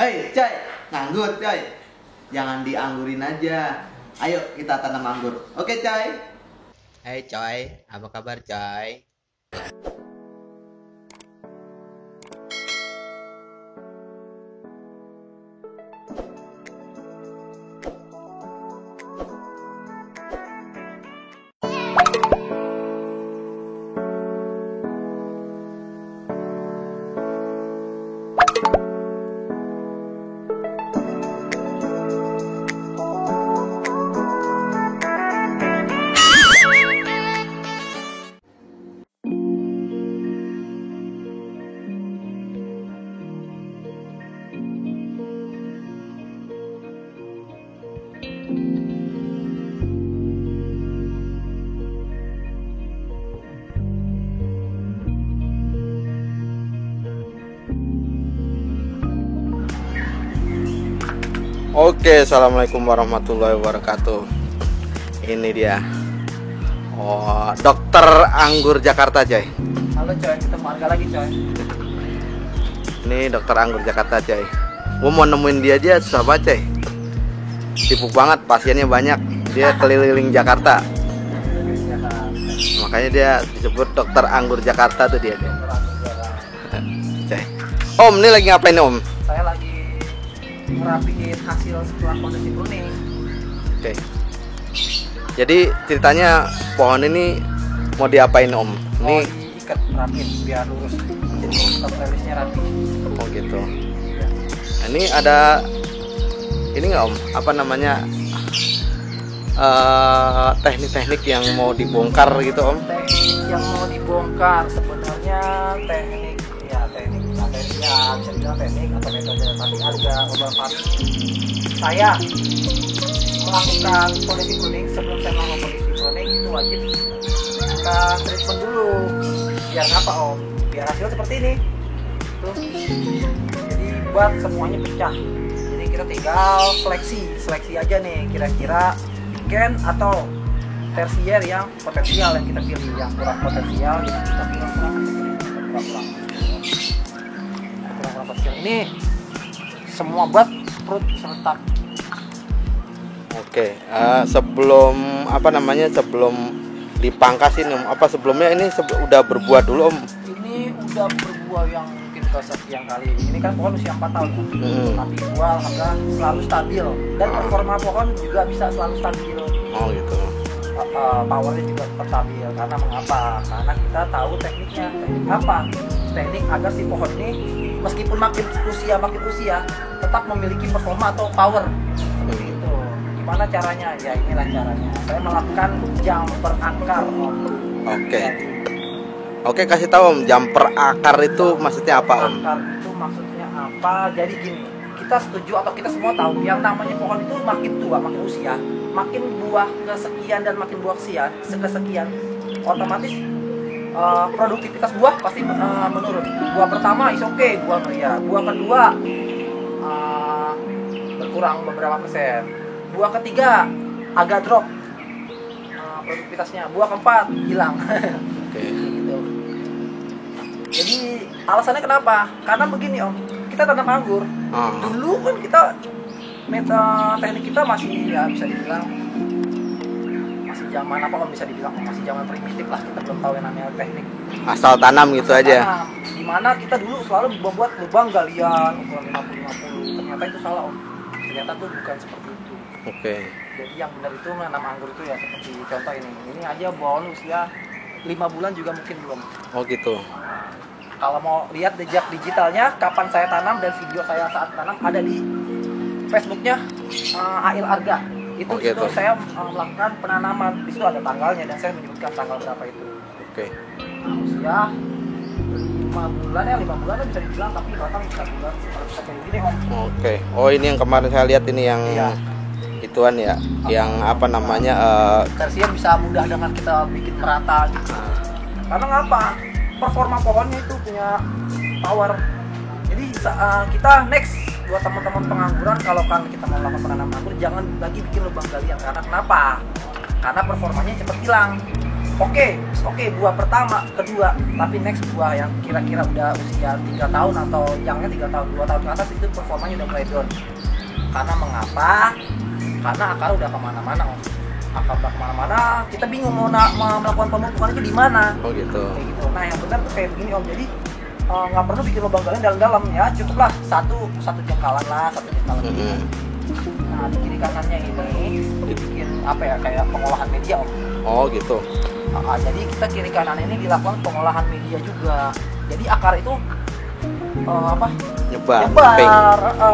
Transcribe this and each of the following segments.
Hei, Coy, nganggur, Coy. Jangan dianggurin aja. Ayo kita tanam anggur. Oke, Coy. Hai coy, apa kabar coy? Oke, assalamualaikum warahmatullahi wabarakatuh. Ini dia, dokter anggur Jakarta, coy. Halo coy, ketemu Arga lagi coy. Ini dokter anggur Jakarta, coy. Gua mau nemuin dia susah banget, coy. Sibuk banget, pasiennya banyak. Dia keliling Jakarta. Makanya dia disebut dokter anggur Jakarta tuh dia. Coy. Om, ini lagi ngapain Om? Saya lagi ngerapiin hasil setelah kondisi pruning. Oke. Jadi ceritanya pohon ini mau diapain Om? Mau Ini diikat rapin biar lurus. Jadi stop rilisnya rapi. oh gitu. Nah, ini ada ini nggak Om? Apa namanya teknik-teknik yang mau dibongkar gitu Om? Teknik yang mau dibongkar sebenarnya teknik ya bisa dibilang teknik atau metode, tapi Arga beberapa saya melakukan kondisi pruning. Sebelum saya melakukan kondisi pruning itu wajib kita treatment dulu. Biar apa Om? Biar hasil seperti ini. Tuh. Jadi buat semuanya pecah. Jadi kita tinggal seleksi aja nih kira-kira weekend atau tersier yang potensial yang kita pilih, yang kurang potensial yang kita pilih kurang potensial. Ini semua bat perut serentak. Oke, sebelum sebelum dipangkasin Om, apa sebelumnya ini udah berbuah dulu Om? Ini udah berbuah yang mungkin kesekian kali. Ini kan pohon usia 4 tahun kan? Tapi buah alhamdulillah selalu stabil dan performa pohon juga bisa selalu stabil. Oh gitu. Powernya juga tetap stabil. Karena mengapa? Karena kita tahu tekniknya. Teknik apa? Teknik agar si pohon ini meskipun makin usia tetap memiliki performa atau power seperti itu. Gimana caranya? Ya inilah caranya. Saya melakukan jumper akar Om. Oke, kasih tahu Om, jumper akar itu maksudnya apa Om? Akar itu maksudnya apa? Jadi gini, kita setuju atau kita semua tahu yang namanya pohon itu makin tua, makin usia, makin buah kesekian dan makin buah kesekian, otomatis produktivitas buah pasti menurun. Buah pertama is oke, buah meriah. Buah kedua berkurang beberapa persen. Buah ketiga agak drop produktivitasnya. Buah keempat hilang. Gitu. Jadi alasannya kenapa? Karena begini Om, kita tanam anggur. Dulu kan kita teknik kita masih ya bisa dibilang masih zaman apa Om, bisa dibilang masih zaman primitif lah, kita belum tahu yang namanya teknik. Asal tanam gitu aja. Dimana kita dulu selalu membuat lubang galian ukuran 50-50. Ternyata itu salah Om. Ternyata tuh bukan seperti itu. Oke. Jadi yang benar itu menanam anggur itu ya seperti contoh ini. Ini aja pohon usia 5 bulan juga mungkin belum. Oh gitu. Kalau mau lihat jejak digitalnya kapan saya tanam dan video saya saat tanam ada di Facebooknya Ail Arga. Itu gitu. Saya melakukan penanaman. Di situ ada tanggalnya dan saya menyebutkan tanggal berapa itu. Oke. Usia 5 bulan bisa dibilang, tapi batang bisa bulan bisa kayak gini Om. Oke. Oh ini yang kemarin saya lihat ini yang ituan ya, yang apa namanya tersier bisa mudah dengan kita bikin merata gitu. Karena ngapa? Performa pohonnya itu punya power. Jadi kita next buat teman-teman pengangguran, kalau kan kita mau melakukan penanaman anggur jangan lagi bikin lubang galian. Karena kenapa? Karena performanya cepat hilang. Oke, buah pertama, kedua, tapi next buah yang kira-kira udah usia 3 tahun atau yangnya 3 tahun, 2 tahun ke atas itu performanya udah mulai down. Karena mengapa? Karena akar udah kemana-mana om. Akar udah kemana-mana, kita bingung mau melakukan pemupukan itu di mana. Oh gitu. Kayak gitu. Nah yang benar tuh kayak begini om. Jadi nggak perlu bikin lubang galian dalam-dalam ya, cukuplah satu jengkalan lah, satu jengkalan. Nah di kiri kanannya ini dibikin apa ya, kayak pengolahan media om. Oh gitu. Jadi kita kiri kanan ini dilakukan pengolahan media juga. Jadi akar itu Nyebar.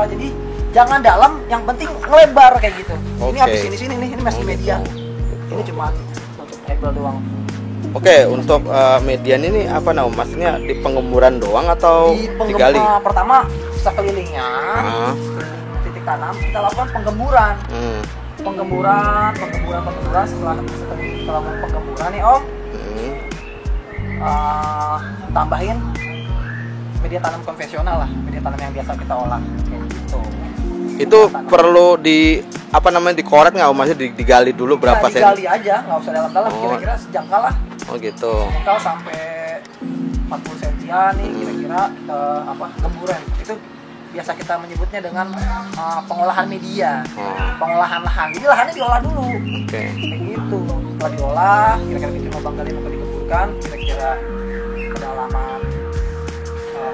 jadi jangan dalam, yang penting ngelebar kayak gitu. Ini Oke. habis sini nih, ini masih media. Ini cuma untuk label doang. Oke, untuk median ini apa namanya? Maksudnya di penggemburan doang atau digali? Pertama sekelilingnya Ah. titik tanam kita lakukan penggemburan. Hmm. Penggemburan setelah penggemburan nih om, tambahin media tanam konvensional lah, media tanam yang biasa kita olah kayak gitu. Itu perlu dikorek nggak? Maksudnya digali dulu berapa Nah, senti? digali aja, nggak usah dalam-dalam, Oh. kira-kira sejangkal lah, Oh gitu. sejangkal sampai 40 sentian nih kira-kira gemburan. Itu biasa kita menyebutnya dengan pengolahan media, pengolahan lahan. Jadi lahannya diolah dulu. Oke. Kayak gitu. Setelah diolah, kira-kira bikin lubang gali untuk digemburkan, kira-kira kedalaman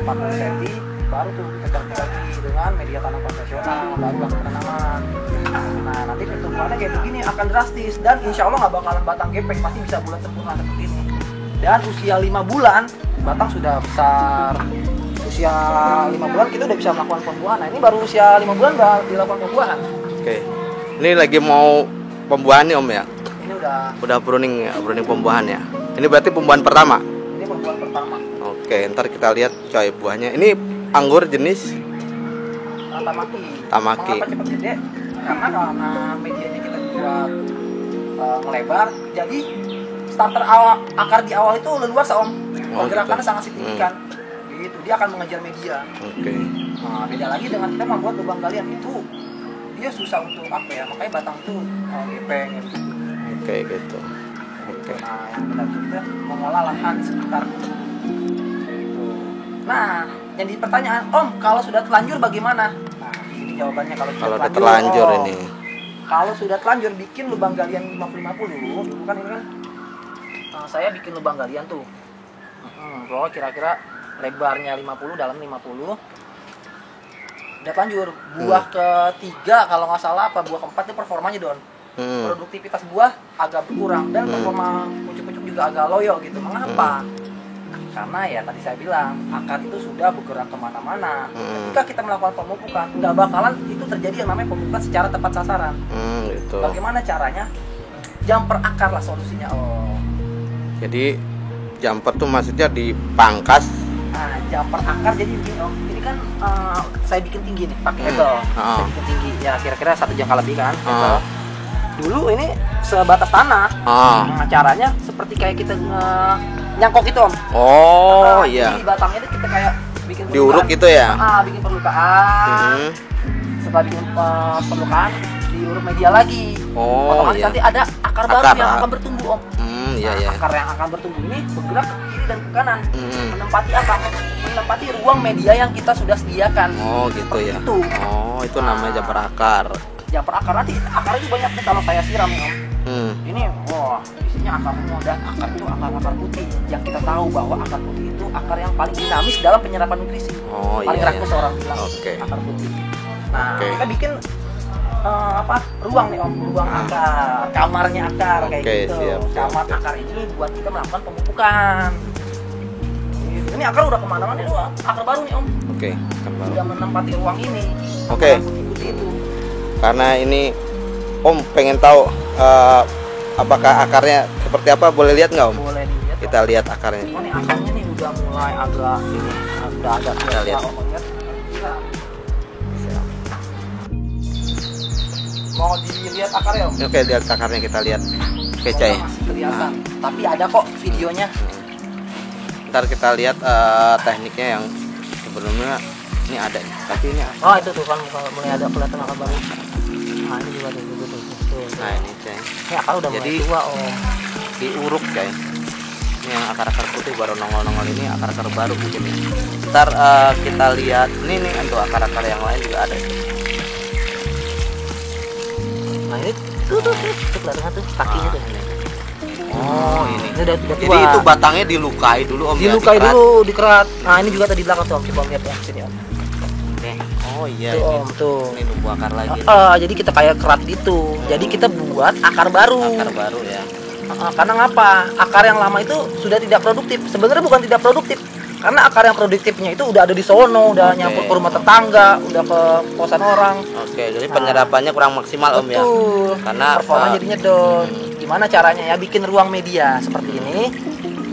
40 cm, baru tuh kita ganti lagi dengan media tanam konvensional, baru lakukan penanaman. Nah nanti pertumbuhannya kayak begini akan drastis, dan insya Allah nggak bakalan batang gepeng, pasti bisa bulat sempurna seperti ini. Dan usia 5 bulan batang sudah besar. Usia 5 bulan kita udah bisa melakukan pembuahan. Nah ini baru usia 5 bulan udah dilakukan pembuahan. Oke. Ini lagi mau pembuahan nih om ya? Ini udah Udah pruning pembuahan ya. Ini berarti pembuahan pertama. ini pembuahan pertama. Oke, ntar kita lihat coy buahnya. Ini anggur jenis Tamaki. Tamaki. Mengapa cepat gede? Karena medianya kita buat melebar, jadi starter akar di awal itu leluasa om. Pergerakannya gitu. sangat signifikan. Gitu, dia akan mengejar media. Oke. Nah, beda lagi dengan kita membuat lubang galian itu, dia susah untuk makanya batang itu gepeng gitu. Oke gitu. Oke. Nah, yang benar kita mengolah lahan sekitar gitu. Nah, yang jadi pertanyaan, om, kalau sudah terlanjur bagaimana? Nah, ini jawabannya kalau Kalau udah terlanjur Om. ini. Kalau sudah terlanjur bikin lubang galian 50-50, dulu kan ini kan saya bikin lubang galian tuh. Kalau kira-kira lebarnya 50, dalam 50. Udah terlanjur, buah ketiga kalau nggak salah apa buah keempat itu performanya down. Produktivitas buah agak berkurang dan performa pucuk-pucuk juga agak loyo gitu. Mengapa? Karena ya tadi saya bilang akar itu sudah bergerak kemana-mana. Ketika kita melakukan pemupukan, nggak bakalan itu terjadi yang namanya pemupukan secara tepat sasaran. Gitu. Bagaimana caranya? Jumper akar lah solusinya. Oh. Jadi jumper tuh maksudnya dipangkas. Nah, jumper akar jadi begini om. Ini kan saya bikin tinggi nih pakai hebel. Saya bikin tinggi ya kira-kira 1 jangka lebih kan. Hebel. Dulu ini sebatas tanah. Nah, caranya seperti kayak kita nyangkok itu om. Oh iya. Di batangnya itu kita kayak bikin Diuruk perlukaan. gitu ya. Bikin perlukaan. Setelah bikin perlukaan, diuruk media lagi. Otomatis nanti ada akar baru yang akan bertumbuh om. Iya. Akar yang akan bertumbuh ini bergerak ke kiri dan ke kanan, menempati apa? Menempati ruang media yang kita sudah sediakan. Oh gitu ya. Itu. Oh itu namanya jumper akar. Jumper akar nanti akarnya itu banyak nih kalau saya siram nih om. Ini wah isinya akar semua, dan akar itu akar putih yang kita tahu bahwa akar putih itu akar yang paling dinamis dalam penyerapan nutrisi. Paling rakus orang bilang akar putih. Nah kita bikin ruang nih om, ruang akar, kamarnya akar kayak gitu. Siap. Kamar akar ini buat kita melakukan pemupukan. Ini akar udah kemana-mana, ini akar baru nih om. Akar baru. Udah menempati ruang ini. Putih-putih itu. Karena ini om pengen tahu apakah akarnya seperti apa, boleh lihat nggak om? Boleh dilihat. Kita lihat akarnya. Oh, ini akarnya nih udah mulai agak ini, udah agak Kita lihat. Mau dilihat akar ya om? Oke, lihat akarnya, kita lihat. Oke coy. Masih kelihatan. Tapi ada kok videonya. Ntar kita lihat tekniknya yang sebelumnya ini ada nih. Tapi ini Oh itu tuh kan mulai ada kelihatan akar baru. Nah ini juga tuh. nah ini coy. Ini akar udah mulai Jadi- tua om. diuruk coy. Ini yang akar-akar putih baru nongol-nongol, ini akar-akar baru mungkin ya. Ntar kita lihat nih untuk akar-akar yang lain juga ada. Nah ini tuh kelihatan tuh kakinya tuh. Oh ini. Ini udah tua. Jadi itu batangnya dilukai dulu om. Dilukai dulu, dikerat. Nah ini juga tadi belakang tuh om, coba lihat ya sini om. Nih. Oh iya Tuh ini. om tuh. Ini nunggu akar lagi. Jadi kita kayak kerat gitu. Jadi kita buat akar baru. Akar baru ya. Karena ngapa? Akar yang lama itu sudah tidak produktif. Sebenarnya bukan tidak produktif. Karena akar yang produktifnya itu udah ada di sono, udah nyangkut ke rumah tetangga, udah ke kosan orang. Oke, jadi penyerapannya kurang maksimal om ya. Betul. Karena performa jadinya down. Gimana caranya ya bikin ruang media seperti ini?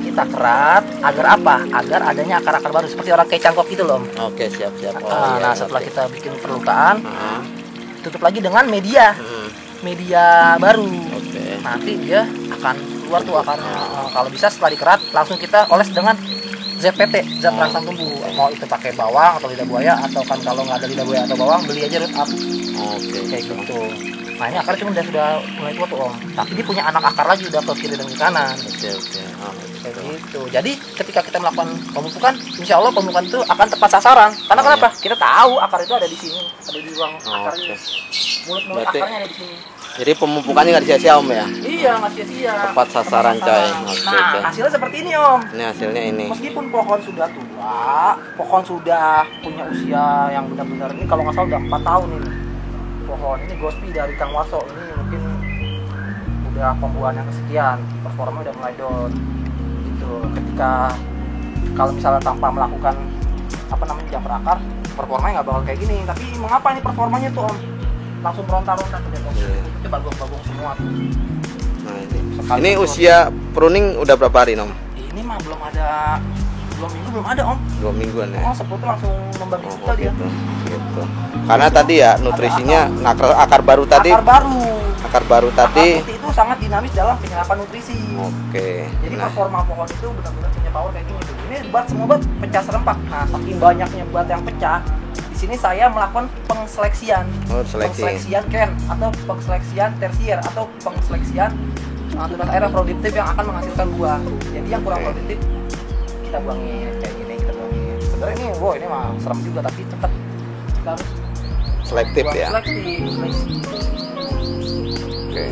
Kita kerat agar apa? Agar adanya akar-akar baru seperti orang kayak cangkok gitu loh. Om. Oke, siap-siap. Oh, Nah, iya, setelah oke. kita bikin perlukaan, Heeh. tutup lagi dengan media. Media baru. Oke. Nanti dia akan keluar tuh akarnya. Kalau bisa setelah dikerat langsung kita oles dengan ZPT, zat perangsang tumbuh. Mau itu pakai bawang atau lidah buaya, atau kan kalau nggak ada lidah buaya atau bawang beli aja root up. Oke. Kayak gitu. Nah ini akar cuma sudah mulai tua tuh om. Tapi dia punya anak akar lagi udah ke kiri dan ke kanan. Oke. Oh, Kayak gitu. Jadi ketika kita melakukan pemupukan, insya Allah pemupukan itu akan tepat sasaran. Karena Oh, kenapa? Kita tahu akar itu ada di sini, ada di ruang akar oke. ini. Mulut-mulut Berarti- akarnya ada di sini. Jadi pemupukannya nggak sia-sia om ya? Iya, nggak sia-sia. Tepat sasaran, coy. Oke, Nah, oke. hasilnya seperti ini om. Ini hasilnya ini. Meskipun pohon sudah tua, pohon sudah punya usia yang benar-benar ini kalau nggak salah udah 4 tahun ini. Pohon ini Gospi dari Kang Waso ini mungkin udah pembuahan yang kesekian, performa udah mulai down. Gitu. Ketika kalau misalnya tanpa melakukan apa namanya jam berakar, performanya nggak bakal kayak gini. Tapi mengapa ini performanya tuh om? Langsung meronta-ronta tuh dia om. Iya. Itu bagong-bagong semua tuh. Nah, ini. Sekali Ini turun. usia pruning udah berapa hari om? Ini mah belum ada 2 minggu belum ada om. 2 mingguan ya. Oh, sebetulnya langsung membagi Oh, kita dia. gitu. Karena tadi ya nutrisinya akar baru tadi. Akar baru. Tadi. Akar putih itu sangat dinamis dalam penyerapan nutrisi. Oke. Jadi Nah, performa pohon itu benar-benar punya power kayak gini tuh. Ini bat semua bat pecah serempak. Nah, saking banyaknya bat yang pecah, di sini saya melakukan pengseleksian. oh, seleksi. Pengseleksian ken atau pengseleksian tersier atau pengseleksian tunas air yang produktif yang akan menghasilkan buah. Jadi yang kurang Oke. produktif kita buangin kayak gini, kita buangin. Sebenarnya ini, wow ini mah serem juga tapi tetap kita harus Selektif buang ya. seleksi. Oke.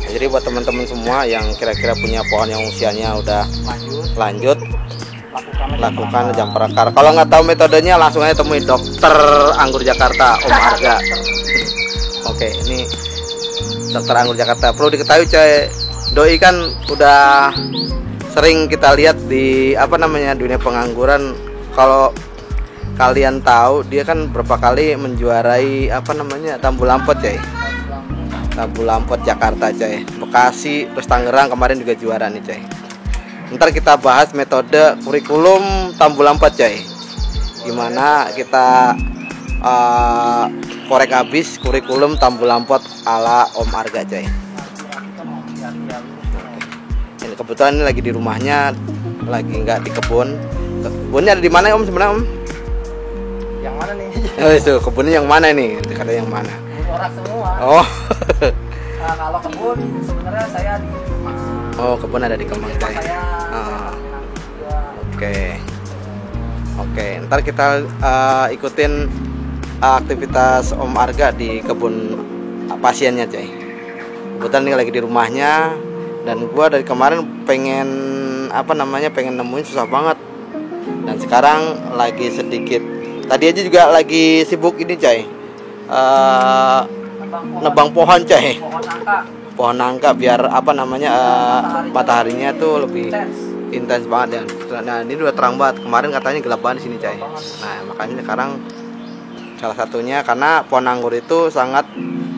Nah, jadi buat teman-teman semua yang kira-kira punya pohon yang usianya udah lanjut, lakukan jam perakar. Kalau nggak tahu metodenya langsung aja temui dokter anggur Jakarta Om Arga. Oke, ini dokter anggur Jakarta. Perlu diketahui coy, doi kan udah sering kita lihat di apa namanya dunia pengangguran. Kalau kalian tahu dia kan berapa kali menjuarai apa namanya Tambu Lampot coy. Tambu Lampot Jakarta coy, Bekasi, terus Tangerang kemarin juga juara nih coy. Ntar kita bahas metode kurikulum Tambu Lampot coy. Gimana kita korek habis kurikulum Tambu Lampot ala Om Arga coy. Ini kebetulan ini lagi di rumahnya, lagi nggak di kebun. Kebunnya ada di mana Om sebenarnya Om? Yang mana nih? Oh itu kebunnya yang mana nih? Kata yang mana? Orang semua. Oh. Nah, kalau kebun sebenarnya saya di rumah. Oh kebun ada di Kemang coy. Saya Ah. juga. Oke. Oke, ntar kita ikutin aktivitas Om Arga di kebun pasiennya, coy. Kebetulan ini lagi di rumahnya dan gua dari kemarin pengen apa namanya pengen nemuin susah banget. Dan sekarang lagi sedikit. Tadi aja juga lagi sibuk ini, coy. Nebang pohon, coy. Pohon nangka. Pohon nangka biar apa namanya mataharinya tuh lebih intens banget ya. Nah ini udah terang banget. Kemarin katanya gelap banget di sini coy. Nah makanya sekarang salah satunya karena pohon anggur itu sangat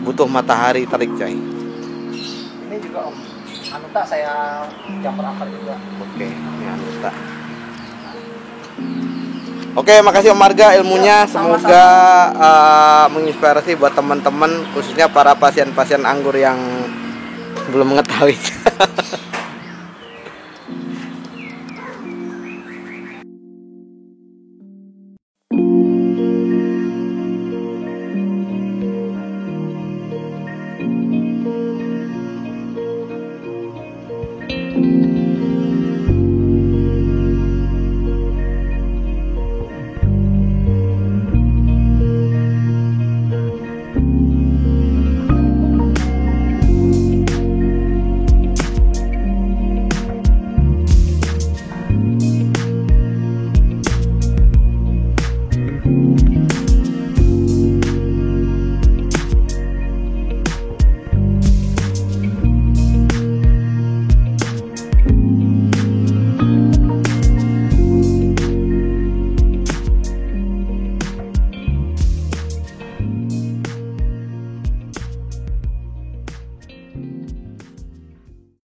butuh matahari terik coy. Ini juga om. Anuta saya jam berakar juga. Oke, ini anggota. Oke, makasih Om Arga ilmunya. Ya, Semoga menginspirasi buat teman-teman khususnya para pasien-pasien anggur yang belum mengetahui.